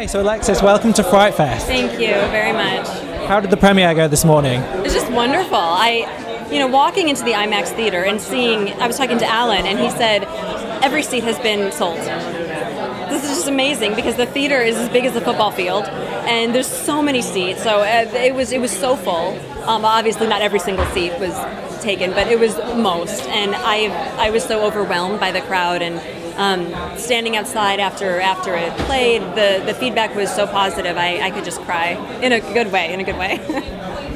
Hi, so Alexis, welcome to FrightFest. Thank you very much. How did the premiere go this morning? It's just wonderful. Walking into the IMAX theater and I was talking to Alan, and he said every seat has been sold. This is just amazing because the theater is as big as the football field, and there's so many seats. So it was so full. Obviously, not every single seat was taken, but it was most. And I was so overwhelmed by the crowd, and standing outside after it played, the feedback was so positive. I could just cry in a good way.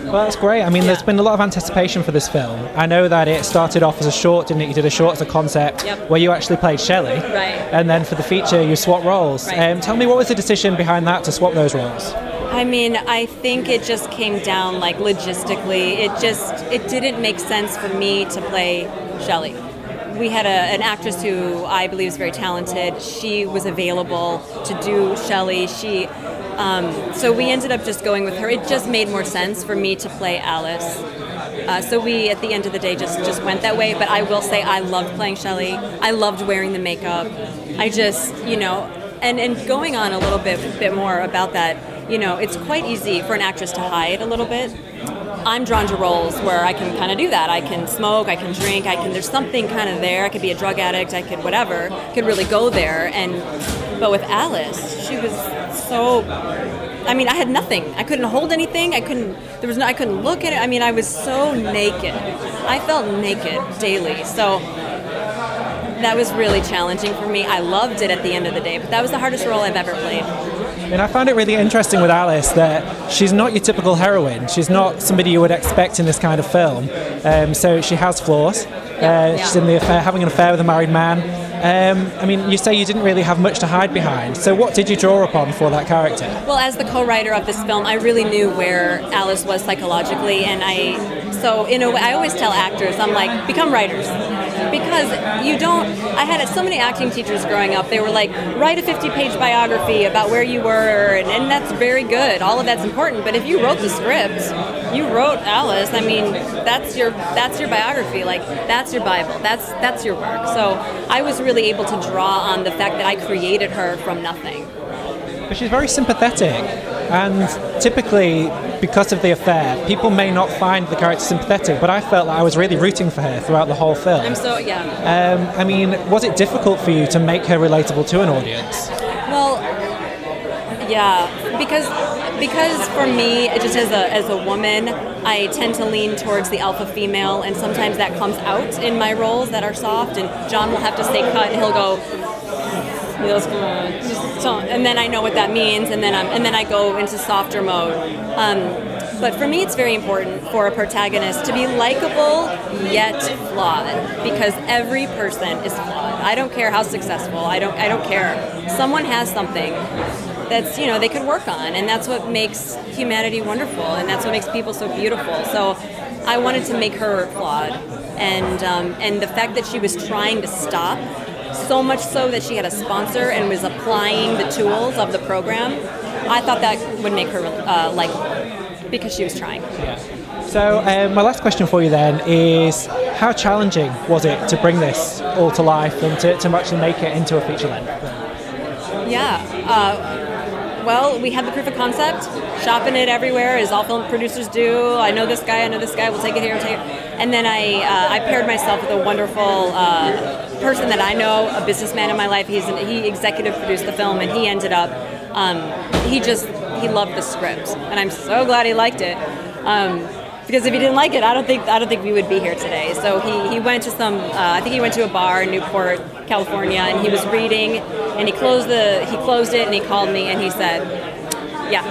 Well, that's great. I mean, there's been a lot of anticipation for this film. I know that it started off as a short, didn't it? You did a short as a concept where you actually played Shelley. Right. And then for the feature, you swapped roles. Right. Tell me, what was the decision behind that to swap those roles? I mean, I think it just came down logistically. It didn't make sense for me to play Shelley. We had an actress who I believe is very talented. She was available to do Shelley. So we ended up just going with her. It just made more sense for me to play Alice. So we, at the end of the day, just went that way. But I will say I loved playing Shelley. I loved wearing the makeup. I just, and going on a little bit more about that, it's quite easy for an actress to hide a little bit. I'm drawn to roles where I can kind of do that. I can smoke, I can drink, there's something kind of there. I could be a drug addict, I could whatever, could really go there. But with Alice, she was so, I had nothing. I couldn't hold anything. I couldn't look at it. I was so naked. I felt naked daily. So that was really challenging for me. I loved it at the end of the day, but that was the hardest role I've ever played. And I found it really interesting with Alice that she's not your typical heroine. She's not somebody you would expect in this kind of film. So she has flaws. She's in the affair, having an affair with a married man. You say you didn't really have much to hide behind. So what did you draw upon for that character? Well, as the co-writer of this film, I really knew where Alice was psychologically, and so in a way, I always tell actors, I'm like, become writers. Because I had so many acting teachers growing up, they were like, write a 50-page biography about where you were, and that's very good, all of that's important, but if you wrote the script, you wrote Alice, that's your biography, that's your Bible, that's your work. So I was really able to draw on the fact that I created her from nothing. But she's very sympathetic, and typically, because of the affair, people may not find the character sympathetic, but I felt like I was really rooting for her throughout the whole film. Was it difficult for you to make her relatable to an audience? Well, yeah, because for me, just as a woman, I tend to lean towards the alpha female, and sometimes that comes out in my roles that are soft, and John will have to say cut, and he'll go, and then I know what that means, and then I go into softer mode. But for me, it's very important for a protagonist to be likable yet flawed, because every person is flawed. I don't care how successful. I don't care. Someone has something that's they could work on, and that's what makes humanity wonderful, and that's what makes people so beautiful. So I wanted to make her flawed, and the fact that she was trying to stop. So much so that she had a sponsor and was applying the tools of the program. I thought that would make her likable because she was trying. Yeah. So my last question for you then is, how challenging was it to bring this all to life and to actually make it into a feature length? Well, we had the proof of concept, shopping it everywhere, as all film producers do. I know this guy, we'll take it here, And then I paired myself with a wonderful person that I know, a businessman in my life. He executive produced the film, and he ended up, he loved the script. And I'm so glad he liked it. Because if he didn't like it, I don't think we would be here today. So he went to I think he went to a bar in Newport, California, and he was reading, and he closed it, and he called me, and he said, "Yeah,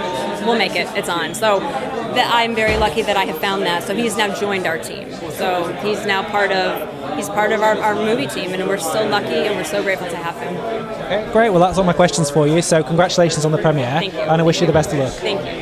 we'll make it. It's on." So I'm very lucky that I have found that. So he's now joined our team. So he's now part of our movie team, and we're so lucky and we're so grateful to have him. Okay, great. Well, that's all my questions for you. So congratulations on the premiere. Thank you. And I wish you the best of luck. Thank you.